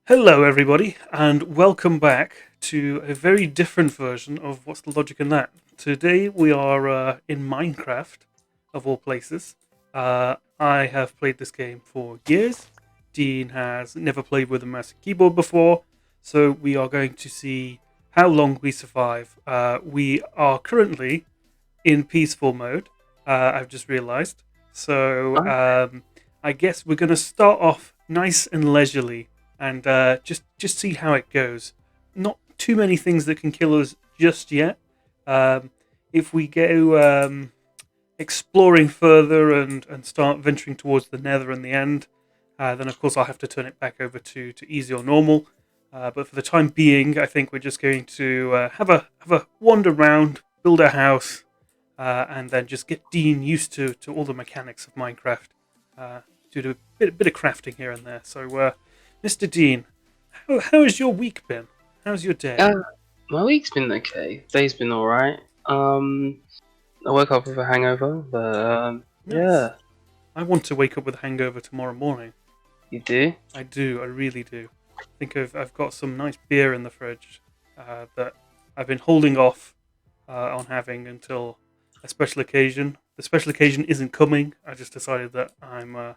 Hello, everybody, and welcome back to a very different version of What's the Logic in That? Today we are in Minecraft, of all places. I have played this game for years. Dean has never played with a mouse and keyboard before, so we are going to see how long we survive. We are currently in peaceful mode, I've just realised. So Oh, I guess we're going to start off nice and leisurely and just see how it goes. Not too many things that can kill us just yet. If we go exploring further and start venturing towards the nether and the end, then of course I'll have to turn it back over to easy or normal. But for the time being, I think we're just going to have a wander around, build a house, and then just get Dean used to all the mechanics of Minecraft. Do a bit of crafting here and there. So, Mr. Dean, how has your week been? How's your day? uh, my week's been okay. Day's been alright. I woke up with a hangover, but Nice. yeah, I want to wake up with a hangover tomorrow morning. you do. I do. I really do. I think I've got some nice beer in the fridge that I've been holding off on having until a special occasion. The special occasion isn't coming. I just decided that I'm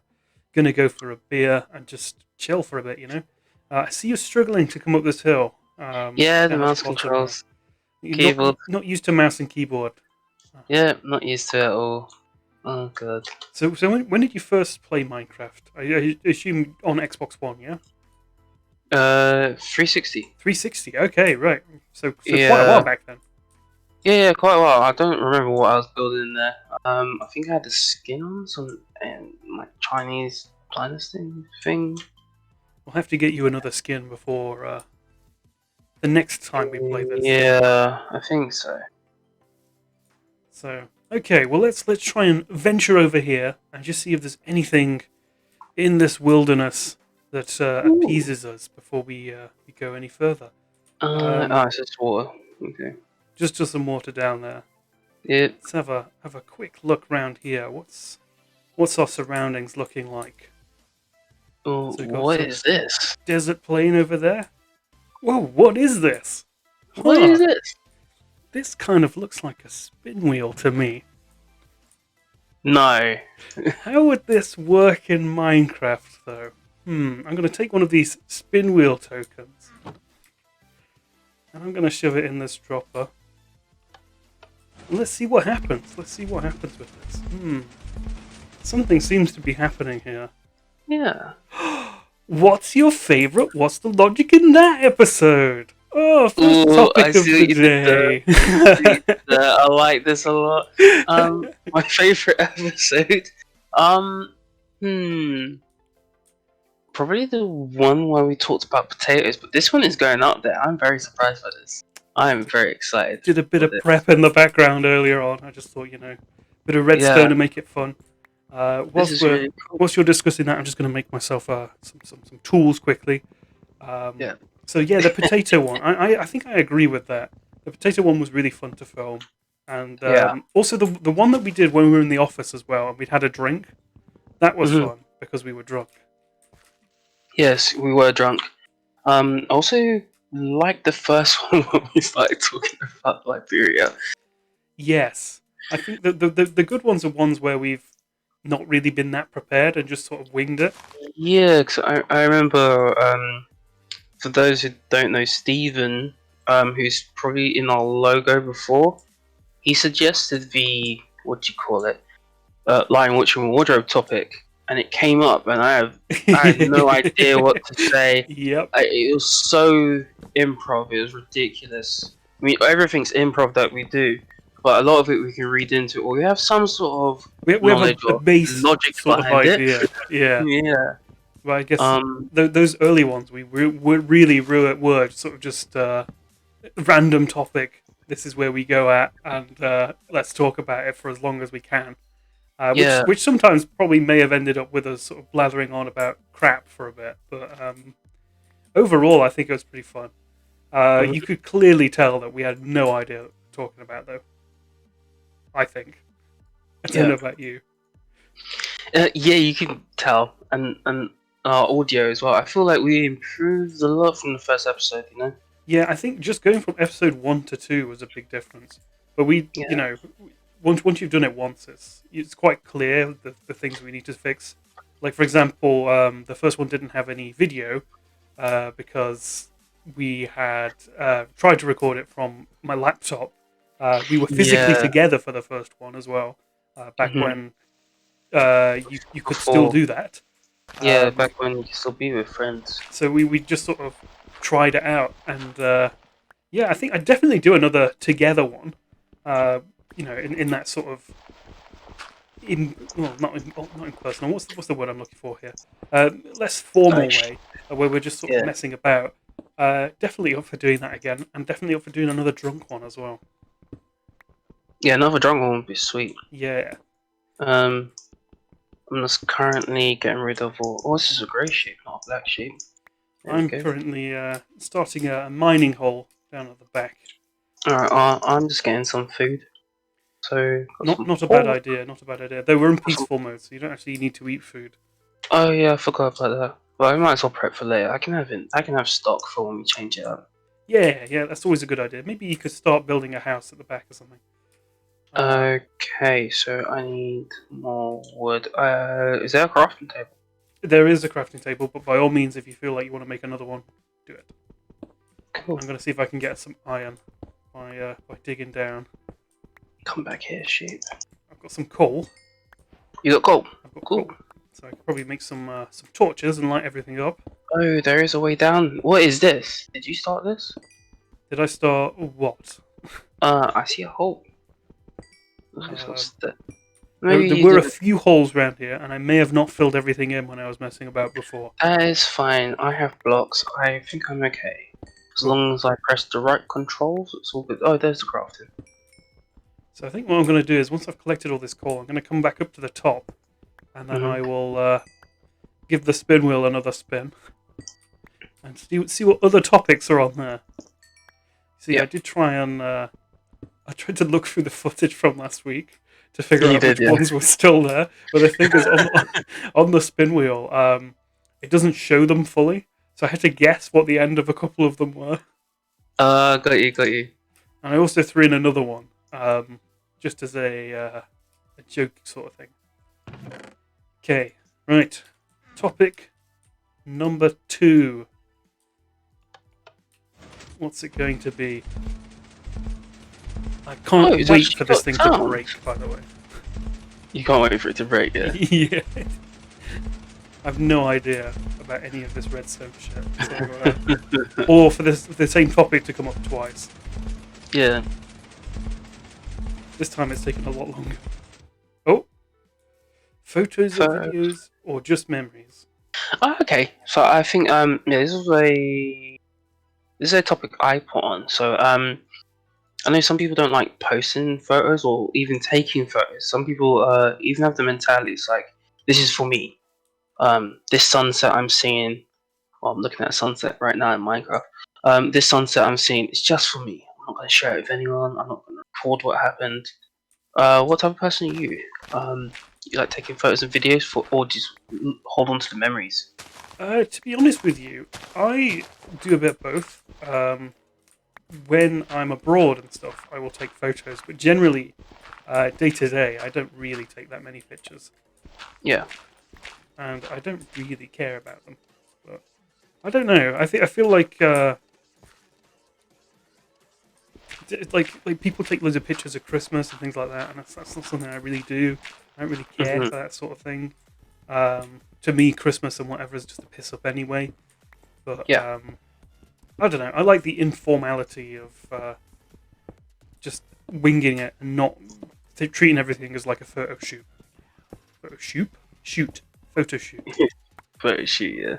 gonna go for a beer and just chill for a bit. I see you're struggling to come up this hill Yeah, the down at the mouse bottom there. controls, You're keyboard. not used to mouse and keyboard. Yeah, not used to it at all. Oh god. So when did you first play Minecraft? I assume on Xbox One, yeah. 360. 360. Okay, right. So quite a while Yeah, back then. yeah, quite a while. I don't remember what I was building in there. I think I had a skin on some like Chinese dynasty thing. We'll have to get you another skin before the next time we play this. Yeah, I think so. So okay, well let's try and venture over here and just see if there's anything in this wilderness that Ooh. appeases us before we go any further. Oh, it's just water. Okay. Just some water down there. Yeah. Let's have a quick look round here. What's our surroundings looking like? Oh, So we've got what sort is of this? desert plain over there. Whoa, what is this? What is Huh? this? This kind of looks like a spin wheel to me. No. How would this work in Minecraft, though? I'm going to take one of these spin wheel tokens, and I'm going to shove it in this dropper. Let's see what happens. Let's see what happens with this. Something seems to be happening here. Yeah. What's your favorite? What's the logic in that episode? Oh, first Ooh, I topic of see the what you did there. day. I like this a lot. My favorite episode. Um, hmm. Probably the one where we talked about potatoes, but this one is going up there. I'm very surprised by this. I am very excited Did a bit for of this. prep in the background earlier on. I just thought, bit of redstone Yeah, to make it fun. this is really cool. Whilst you're discussing that, I'm just going to make myself some tools quickly. Um, Yeah. so yeah, the potato one. I think I agree with that. The potato one was really fun to film, and Yeah. also the one that we did when we were in the office as well, and we'd had a drink. That was Hmm. fun because we were drunk. Yes, we were drunk. Also, like the first one when we started talking about Liberia. Yes, I think the good ones are ones where we've not really been that prepared and just sort of winged it. Yeah, 'cause I remember, for those who don't know, Steven, who's probably in our logo before, he suggested the, what do you call it, Lion Watching Wardrobe topic, and it came up, and I had no idea what to say. Yep. It was so improv, it was ridiculous. I mean, everything's improv that we do, but a lot of it we can read into, or we have some sort of We have knowledge a or base logic sort of behind it. idea. Yeah. Yeah. Well, I guess Um. those early ones we really were sort of just random topic. This is where we go at, and let's talk about it for as long as we can. Yeah. Which sometimes probably may have ended up with us sort of blathering on about crap for a bit, but overall, I think it was pretty fun. Mhm. You could clearly tell that we had no idea what we were talking about, though. I think. I don't Yeah. know about you. Yeah, you can tell, and audio as well. I feel like we improved a lot from the first episode. Yeah, I think just going from episode 1 to 2 was a big difference. But Yeah. once you've done it once, it's quite clear the things we need to fix. Like for example, the first one didn't have any video because we had tried to record it from my laptop. We were physically Yeah. together for the first one as well, back hmm when you could still Before, do that. yeah, Um, back when you could still be with friends. so we just sort of tried it out, and yeah, I think I'd definitely do another together one. In that sort of not in personal. What's the word I'm looking for here? Less formal Like, way, where we're just sort of yeah, messing about. Definitely up for doing that again, and definitely up for doing another drunk one as well. yeah, another drunk one would be sweet. Yeah, Um, I'm just currently getting rid of all. Oh, this is a grey sheep, not a black sheep. There we I'm go. currently starting a mining hole down at the back. Alright, I'm just getting some food. So, got Not some not a bad pork. idea. Not a bad idea. Though we're in Got some... peaceful mode, so you don't actually need to eat food. Oh yeah, I forgot about that. Well, I might as well prep for later. I can have stock for when we change it up. Yeah, that's always a good idea. Maybe you could start building a house at the back or something. Okay, so I need more wood. Is there a crafting table? There is a crafting table, but by all means, if you feel like you want to make another one, do it. Cool. I'm going to see if I can get some iron by digging down. Come back here, sheep. I've got some coal. You got gold. I've got Cool. coal, so I could probably make some torches and light everything up. Oh, there is a way down. What is this? Did you start this? Did I start what? I see a hole. Looks like it's got There, maybe there you were a did. few holes around here, and I may have not filled everything in when I was messing about before. That is fine. I have blocks. I think I'm okay. As Cool. long as I press the right controls, it's all good. Oh, there's the crafting. So I think what I'm going to do is once I've collected all this coal, I'm going to come back up to the top, and then I will give the spin wheel another spin, and see what other topics are on there. See, Yeah. I did try and I tried to look through the footage from last week to figure You out did, which yeah. ones were still there. But the thing is, on the spin wheel, it doesn't show them fully, so I had to guess what the end of a couple of them were. Got you, got you. And I also threw in another one, just as a joke sort of thing. Okay, right. Topic number 2. What's it going to be? I can't it's wait actually for this got thing to sound. break, by the way. You can't wait for it to break, yeah. Yeah. I've no idea about any of this redstone shit. So, or for the same topic to come up twice. Yeah. This time it's taken a lot longer. Oh! Photos or videos or just memories? Oh, okay. So I think yeah, this is a topic I put on. So I know some people don't like posting photos or even taking photos. Some people even have the mentality it's like, this is for me. This sunset I'm seeing, well, I'm looking at a sunset right now in Minecraft. This sunset I'm seeing is just for me. I'm not going to share it with anyone. I'm not going to record what happened. What type of person are you? You like taking photos and videos for, or just hold on to the memories? To be honest with you, I do a bit of both. When I'm abroad and stuff, I will take photos, but generally, day to day, I don't really take that many pictures, Yeah. and I don't really care about them. But I don't know. I feel like like people take loads of pictures of Christmas and things like that, and that's not something I really do. I don't really care for that sort of thing. To me, Christmas and whatever is just a piss up anyway. But Yeah. I don't know. I like the informality of just winging it and not treating everything as like a photo shoot. Photo shoot? Shoot. Photo shoot. Photo shoot, yeah.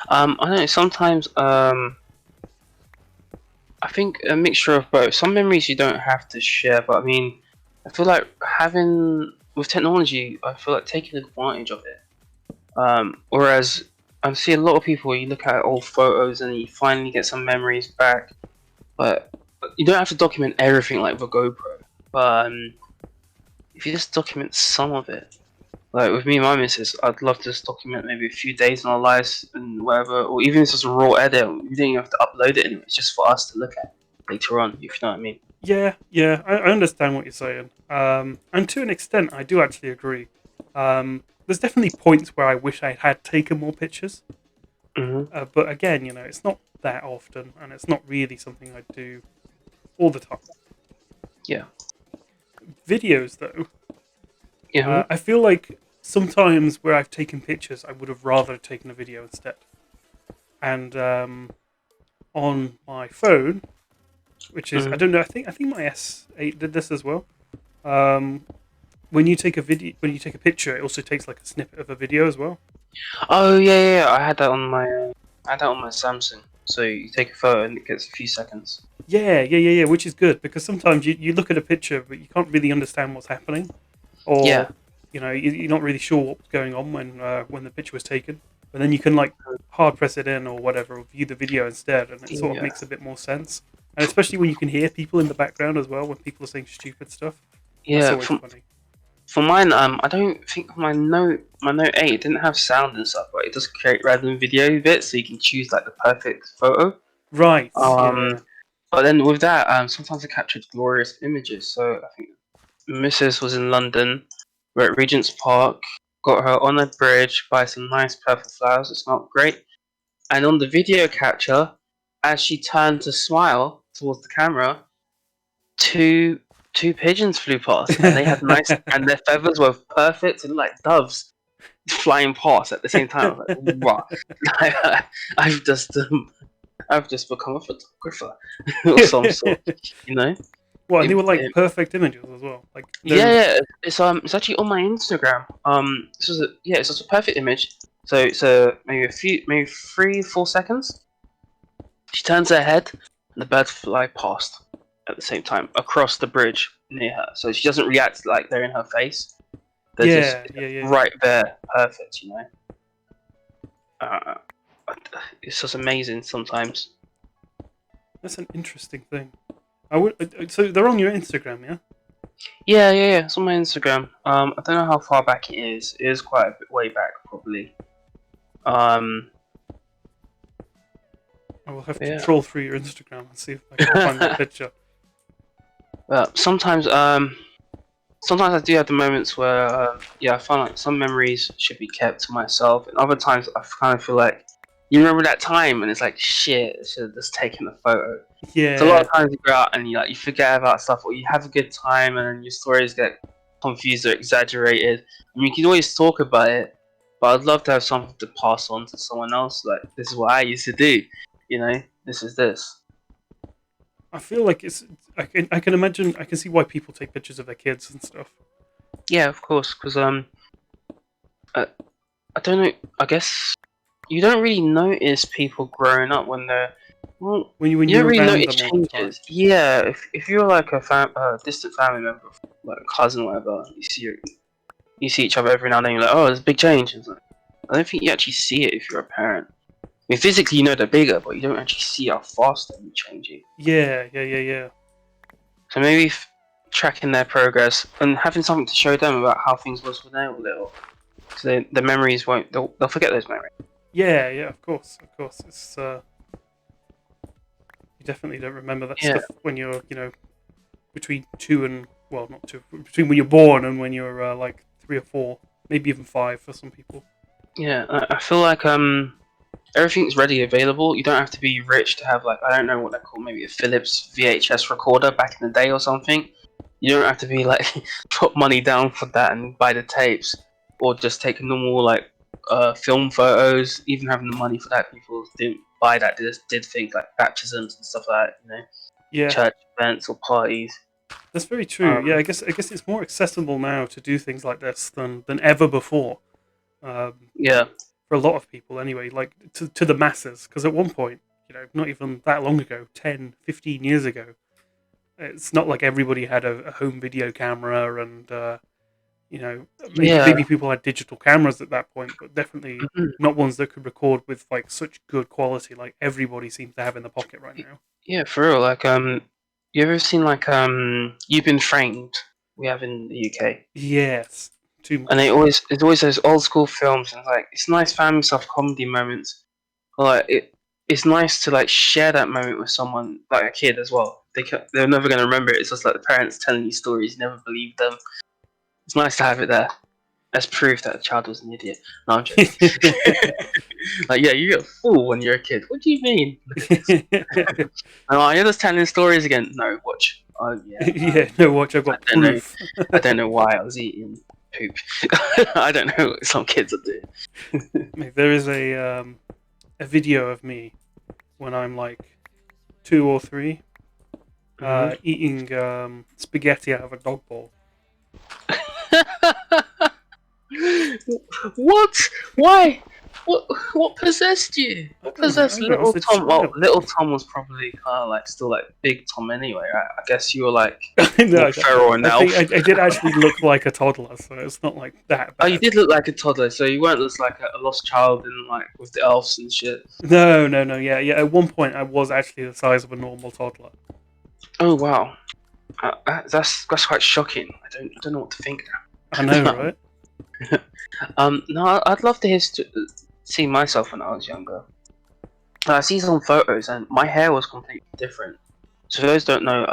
I don't know, sometimes I think a mixture of both. Some memories you don't have to share, but I mean, I feel like having with technology, I feel like taking advantage of it. Whereas I see a lot of people where you look at old photos and you finally get some memories back, but you don't have to document everything like with a GoPro. But if you just document some of it, Like with me and my missus, I'd love to just document maybe a few days in our lives and whatever, or even if it's just a raw edit, we don't even have to upload it anyway. It's just for us to look at later on, if you know what I mean. Yeah, yeah, I understand what you're saying. And to an extent, I do actually agree. There's definitely points where I wish I had taken more pictures. Hmm. But again, it's not that often, and it's not really something I do all the time. Yeah. Videos, though, Yeah. I feel like sometimes where I've taken pictures, I would have rather taken a video instead. And on my phone, which is I Hmm. don't know, I think my S8 did this as well. Um, when you take a picture, it also takes like a snippet of a video as well. Oh yeah. I had that on my Samsung. So you take a photo and it gets a few seconds. Yeah, which is good because sometimes you look at a picture but you can't really understand what's happening, or Yeah. you're not really sure what's going on when the picture was taken. But then you can like hard press it in or whatever, or view the video instead, and it sort of Yeah. makes a bit more sense. And especially when you can hear people in the background as well when people are saying stupid stuff. That's Yeah. always funny. For mine, I don't think my Note 8 didn't have sound and stuff, but it does create random video bits, so you can choose like the perfect photo. Right? Um, Yeah. but then with that, sometimes I captured glorious images. So I think Mrs. was in London, we're at Regent's Park, got her on a bridge by some nice purple flowers. It smelled great, and on the video capture, as she turned to smile towards the camera, two two pigeons flew past, and they had nice, and their feathers were perfect and like doves flying past at the same time. I was like, wow, I've just I've just become a photographer of some sort, you know. Well, and they It, were like it, perfect images as well. Like yeah, no. yeah, it's actually on my Instagram. It's just a perfect image. So it's maybe 3 4 seconds. She turns her head, and the birds fly past at the same time across the bridge near her. So she doesn't react like they're in her face. They're just Yeah. right there, perfect. Uh, it's just amazing sometimes. That's an interesting thing. I would. So they're on your Instagram, yeah? Yeah. It's on my Instagram. I don't know how far back it is. It is quite a bit way back, probably. Um, I will have to yeah. troll through your Instagram and see if I can find that picture. But sometimes I do have the moments where, yeah, I find like some memories should be kept to myself, and other times I kind of feel like you remember that time, and it's like shit, I should have just taken a photo. So a lot Yeah, of times you go out and you forget about stuff, or you have a good time, and then your stories get confused or exaggerated. I mean, you can always talk about it, but I'd love to have something to pass on to someone else. Like this is what I used to do, This is this. I feel like it's. I can imagine. I can see why people take pictures of their kids and stuff. Yeah, of course, because I, I don't know. I guess you don't really notice people growing up when they're well. When You don't you're really around notice them all the time. changes. Yeah, if you're like a distant family member, like a cousin, or whatever, you see each other every now and then. You're like, oh, there's a big change. It's like, I don't think you actually see it if you're a parent. I mean, physically you know they're bigger, but you don't actually see how fast they're changing. Yeah. So maybe tracking their progress and having something to show them about how things was when they were little, so the memories won't. They'll forget those memories. Yeah. Of course. It's you definitely don't remember that Yeah. stuff when you're between two and well, not two, between when you're born and when you're like 3 or 4, maybe even 5 for some people. Yeah, I feel like everything's ready available. You don't have to be rich to have like I don't know what they're called, maybe a Philips VHS recorder back in the day or something. You don't have to be like put money down for that and buy the tapes, or just take normal film photos. Even having the money for that, people didn't buy that. They just did things like baptisms and stuff like that, Yeah, church events or parties. that's very true. Yeah, Um, I guess it's more accessible now to do things like this than ever before. Um, yeah, for a lot of people anyway, like to the masses. Because at one point, not even that long ago, 10, 15 years ago, it's not like everybody had a home video camera and, maybe yeah. people had digital cameras at that point, but definitely Mhm. not ones that could record with like such good quality like everybody seems to have in the pocket right now. Yeah, for real. You ever seen You've Been Framed? We have in the UK. Yes. too much. And it's always those old school films, and like it's nice family stuff, comedy moments. Like it's nice to like share that moment with someone, like a kid as well. They're never gonna remember it. It's just like the parents telling you stories, you never believe them. It's nice to have it there as proof that the child was an idiot. No, I'm joking. Like, yeah, you're a fool when you're a kid. What do you mean? Look at this. Oh, you're just telling stories again. No, watch. Oh yeah. Yeah, no, watch. I've got I don't know. proof. I don't know why I was eating poop. I don't know what some kids are doing. Mate, there is a video of me when I'm like 2 or 3 eating spaghetti out of a dog bowl. What? Why? What possessed you? What possessed I little was a Tom? Well, child. little Tom was probably kind of like still like big Tom anyway, right? I guess you were like No, more feral and I elf. think I did actually look like a toddler, so it's not like that Oh, you bad. did look like a toddler, so you weren't just like a lost child in like with the elves and shit. No, yeah. At one point, I was actually the size of a normal toddler. Oh wow, that's quite shocking. I don't know what to think I know, now. right? No, I'd love to see myself when I was younger. I see some photos, and my hair was completely different. So for those who don't know,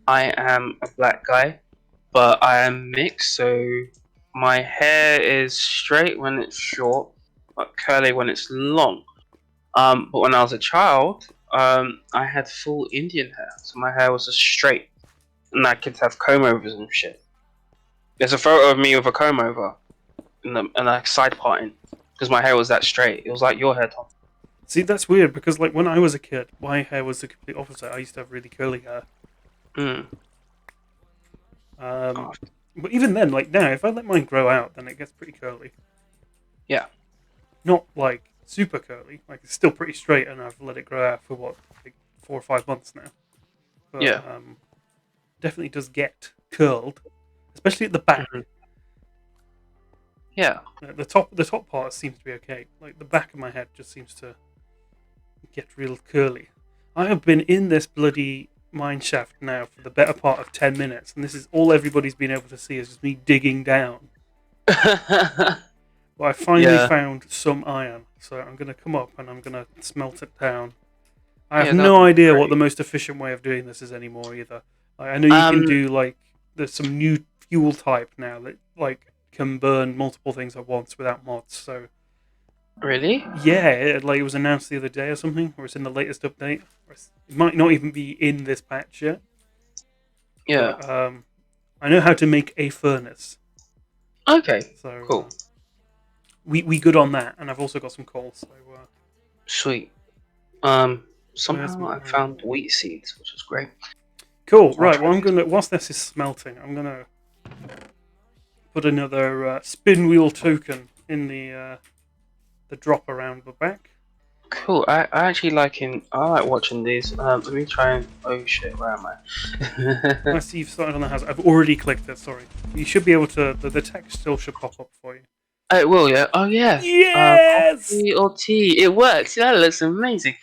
I am a black guy, but I am mixed. So my hair is straight when it's short, but curly when it's long. But when I was a child, I had full Indian hair, so my hair was just straight, and I could have comb overs and shit. There's a photo of me with a comb over and a side parting because my hair was that straight. It was like your hair, Tom. See, that's weird because like when I was a kid, my hair was the complete opposite. I used to have really curly hair. Mm. Oh, But even then, like now, if I let mine grow out, then it gets pretty curly. yeah. Not like super curly. Like it's still pretty straight, and I've let it grow out for what, like 4 or 5 months now. But Yeah. definitely does get curled, especially at the back. Mhm. Yeah. The top part seems to be okay. Like the back of my head just seems to get real curly. I have been in this bloody mine shaft now for the better part of 10 minutes, and this is all everybody's been able to see is just me digging down. Well, I finally Yeah. found some iron, so I'm going to come up and I'm going to smelt it down. I have Yeah, no that'd be idea what great. the most efficient way of doing this is anymore either. I know you can do like there's some new fuel type now that like can burn multiple things at once without mods. So Really? yeah, it was announced the other day or something, or it's in the latest update. It might not even be in this patch yet. Yeah. But I know how to make a furnace, Okay. so Cool. we good on that. And I've also got some coal. So Sweet. where's Somehow I my found wheat seeds, which is great. cool? I'll Right. try Well, I'm these. gonna whilst this is smelting, I'm gonna put another spin wheel token in the drop around the back. Cool. I actually I like watching these. Let me try and. Oh shit, where am I I? see you've started on the house. I've already clicked it. Sorry. You should be able to. The text still should pop up for you. It will, yeah. Oh yeah. Yes. Coffee or tea? It works. Yeah, that looks amazing.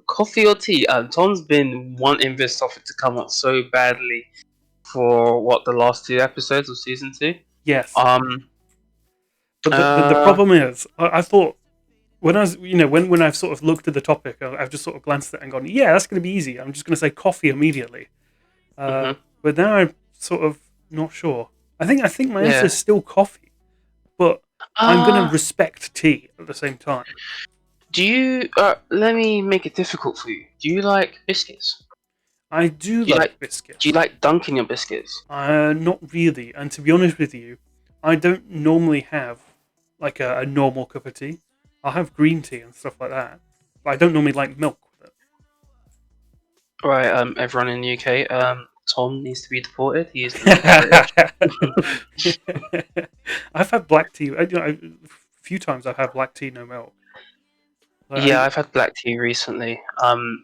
Coffee or tea? Tom's been wanting this topic to come up so badly for what the last 2 episodes of season 2. Yes. Um. But the Uh. problem is, I thought when I was, when I've sort of looked at the topic, I've just sort of glanced at it and gone, yeah, that's going to be easy. I'm just going to say coffee immediately. Mhm. But now I'm sort of not sure. I think my answer Yeah. is still coffee, but I'm going to respect tea at the same time. Do you? Let me make it difficult for you. Do you like biscuits? I do Do you like like? biscuits. Do you like dunking your biscuits? Not really. And to be honest with you, I don't normally have like a normal cup of tea. I'll have green tea and stuff like that. But I don't normally like milk with Right. Everyone in the UK. Tom needs to be deported. He is not British. it. I've had black tea. A few times I've had black tea, no milk. Like, Yeah, I've had black tea recently.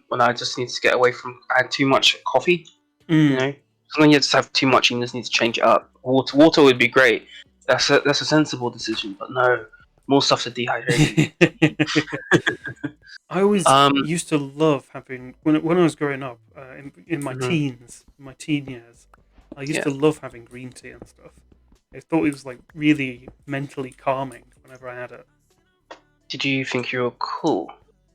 When I just need to get away from. I had too much coffee. You know, something you just have too much, and you just need to change it up. Water would be great. That's a sensible decision, but no, more stuff to dehydrate you. I always Um. used to love having when I was growing up in my Mhm. teens, my teen years. I used Yeah. to love having green tea and stuff. I thought it was like really mentally calming whenever I had it. Did you think you were cool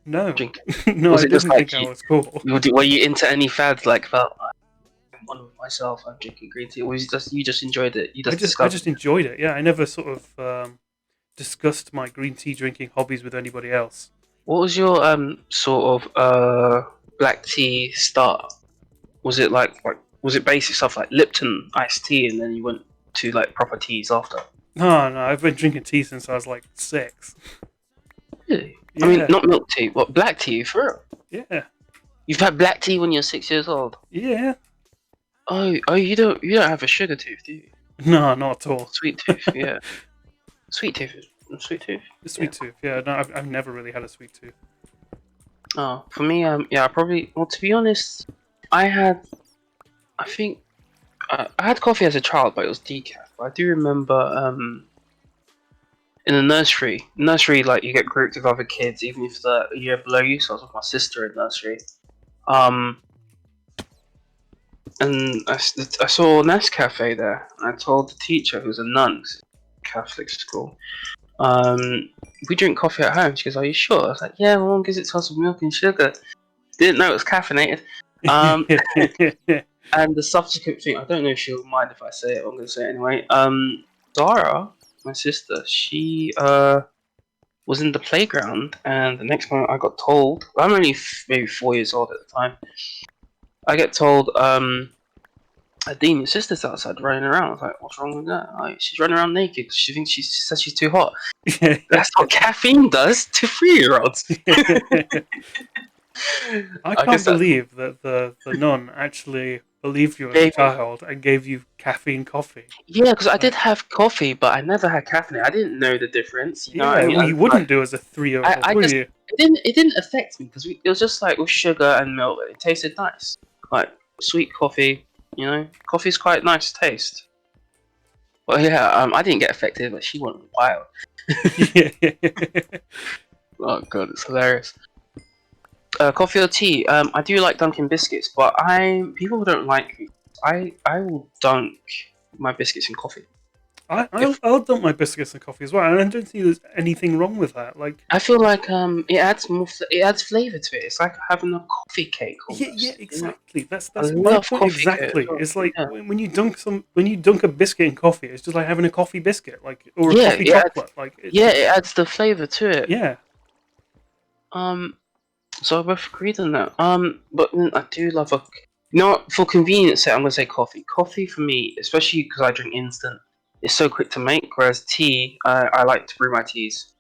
No, drinking? no, Was I it just didn't like think I was cool. were you into any fads like that? I'm one with myself. I'm drinking green tea. Or was it just you just enjoyed it? You I just just I discovered just it. enjoyed it. Yeah, I never sort of discussed my green tea drinking hobbies with anybody else. What was your sort of black tea start? Was it like was it basic stuff like Lipton iced tea, and then you went to like proper teas after? No, no, I've been drinking tea since I was like 6. Really? I mean, Yeah, not milk tea. What black tea for real? yeah, You've had black tea when you're 6 years old. yeah. Oh, you don't have a sugar tooth, do you? No, not at all. Sweet tooth, yeah. Sweet tooth, sweet tooth. Sweet Yeah. tooth. Yeah, no, I've never really had a sweet tooth. Oh, for me, yeah, I probably. Well, to be honest, I had. I think I had coffee as a child, but it was decaf. But I do remember, in the nursery, like you get grouped with other kids, even if they're a year below you. So I was with my sister in nursery. Um, and I saw Nescafe there. And I told the teacher, who was a nun, 'cause it's a Catholic school. We drink coffee at home. She goes, "Are you sure?" I was like, "Yeah, my mom gives it to us with milk and sugar." Didn't know it was caffeinated. Um, and the subsequent thing, I don't know if she'll mind if I say it. I'm going to say it anyway. Zara, my sister, she was in the playground, and the next moment I got told. I'm only maybe 4 years old at the time. I get told, Dean, your sister's outside running around. I was like, what's wrong with that? Like, she's running around naked because she thinks she says she's too hot. That's what caffeine does to 3-year-olds. I I can't guess that believe that the nun actually believed you as a gave me. child and gave you caffeine coffee. Yeah, because I did Like, have coffee, but I never had caffeine. I didn't know the difference. You know what I yeah, mean? well, you wouldn't do as a 3-year-old, I would just you? it didn't affect me because it was just like with sugar and milk. It tasted nice, like sweet coffee. You know, coffee's quite nice taste. Well, yeah, I didn't get affected, but she went wild. Oh god, it's hilarious. Coffee or tea? I do like dunking biscuits, but people who don't like me. I will dunk my biscuits in coffee. I'll If I'll dump my biscuits and coffee as well, and I don't think there's anything wrong with that. Like, I feel like it adds it adds flavor to it. It's like having a coffee cake yeah, almost. You know, exactly. That's I that's my love point coffee cake as exactly. well. It's like Yeah. when you dunk a biscuit in coffee, it's just like having a coffee biscuit, like, or a Yeah, coffee chocolate. Like, it adds the flavor to it. yeah. Um, so I both agreed on that. But then I do love for convenience sake, I'm gonna say coffee. Coffee for me, especially because I drink instant, is so quick to make. Whereas tea, I like to brew my teas.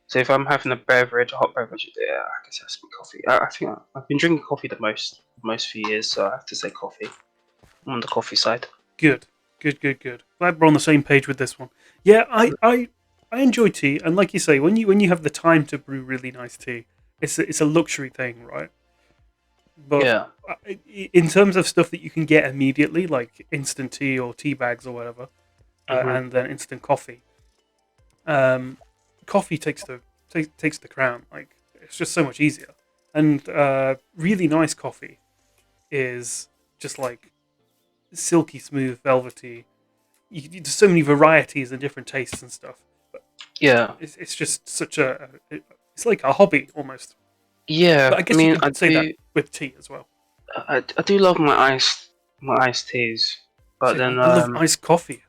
So if I'm having a beverage, a hot beverage, yeah, I guess it has to be coffee. I think I've been drinking coffee the most few years, so I have to say coffee. I'm on the coffee side. Good, good. Glad we're on the same page with this one. Yeah, I enjoy tea, and like you say, when you have the time to brew really nice tea, it's a luxury thing, right? But Yeah. in terms of stuff that you can get immediately, like instant tea or tea bags or whatever, Mhm. and then instant coffee, um, coffee takes the crown. Like, it's just so much easier, and really nice coffee is just like silky smooth, velvety. There's so many varieties and different tastes and stuff. But Yeah. it's just such it's like a hobby almost. But Yeah. I I guess you mean, could say that with tea as well. I do love my iced teas, but Same. then I love iced coffee.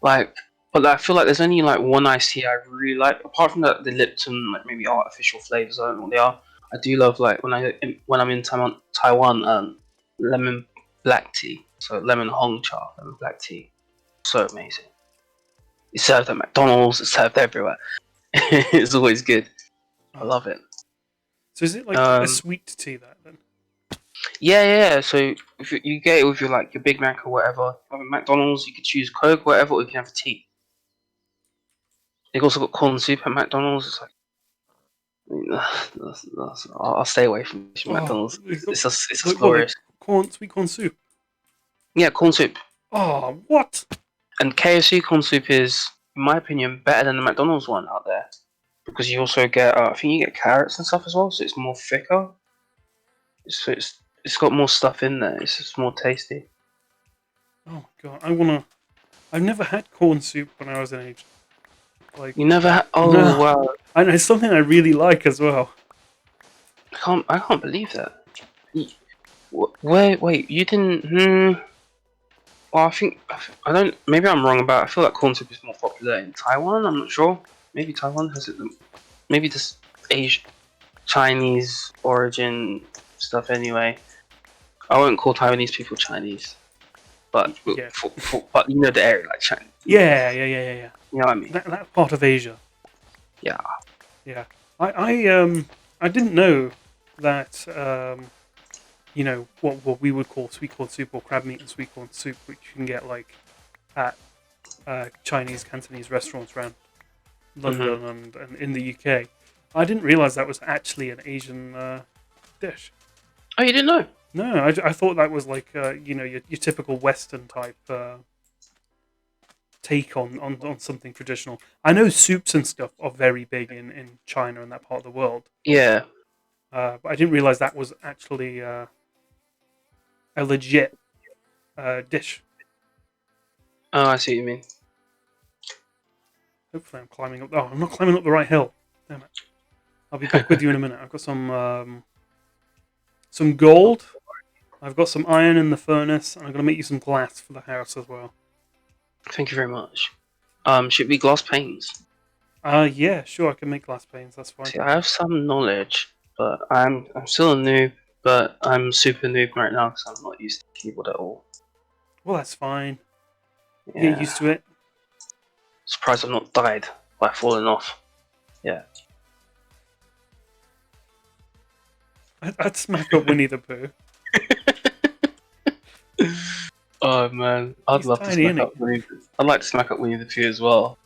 like, but I feel like there's only like one iced tea I really like. Apart from the Lipton, like maybe artificial flavors. I don't know what they are. I do love like when I'm in Taiwan, lemon black tea. So lemon hong cha, lemon black tea. So amazing. It's served at McDonald's. It's served everywhere. It's always good. I Oh. love it. So is it like a Um, sweet tea that then? yeah. So if you get it with your Big Mac or whatever, at McDonald's you could choose Coke, whatever, or you can have a tea. They've also got corn soup at McDonald's. It's like, I mean, I'll stay away from Oh, McDonald's. It's just what, like glorious. sweet corn soup? Yeah, corn soup Oh, what? and KFC corn soup is, in my opinion, better than the McDonald's one out there because you also get, I think you get carrots and stuff as well, so it's more thicker. So it's got more stuff in there. It's just more tasty. Oh my god, I wanna. I've never had corn soup when I was an Asian. Like, You never had? Oh no, wow! and it's something I really like as well. I can't believe that. Wait, you didn't? Well, I don't. Maybe I'm wrong about. I feel like corn soup is more popular in Taiwan. I'm not sure. Maybe Taiwan has it. Maybe this Asian, Chinese origin stuff. Anyway, I won't call Taiwanese people Chinese, but Yeah, but you know the area like China. yeah. You know what I mean? That part of Asia. Yeah. Yeah, I didn't know that what we would call sweet corn soup or crab meat and sweet corn soup, which you can get like at Chinese Cantonese restaurants around Mhm. London and in the UK. I didn't realize that was actually an Asian dish. Oh, you didn't know? No, I thought that was like your typical Western type take on something traditional. I know soups and stuff are very big in China and that part of the world. Yeah. But I didn't realize that was actually a legit dish. Oh, I see what you mean. Hopefully, I'm climbing up. Oh, I'm not climbing up the right hill. Damn it! I'll be back with you in a minute. I've got some gold. I've got some iron in the furnace, and I'm gonna make you some glass for the house as well. Thank you very much. Should we glass panes? Yeah, sure. I can make glass panes. That's fine. See, I have some knowledge, but I'm still a noob. But I'm super noob right now because I'm not used to the keyboard at all. Well, that's fine. You get Yeah. used to it. Surprised I've not died by falling off. Yeah. I'd smack up Winnie the Pooh. Oh man, I'd He's love to tiny, isn't smack he? up Winnie. I'd like to smack up Winnie the Pooh as well.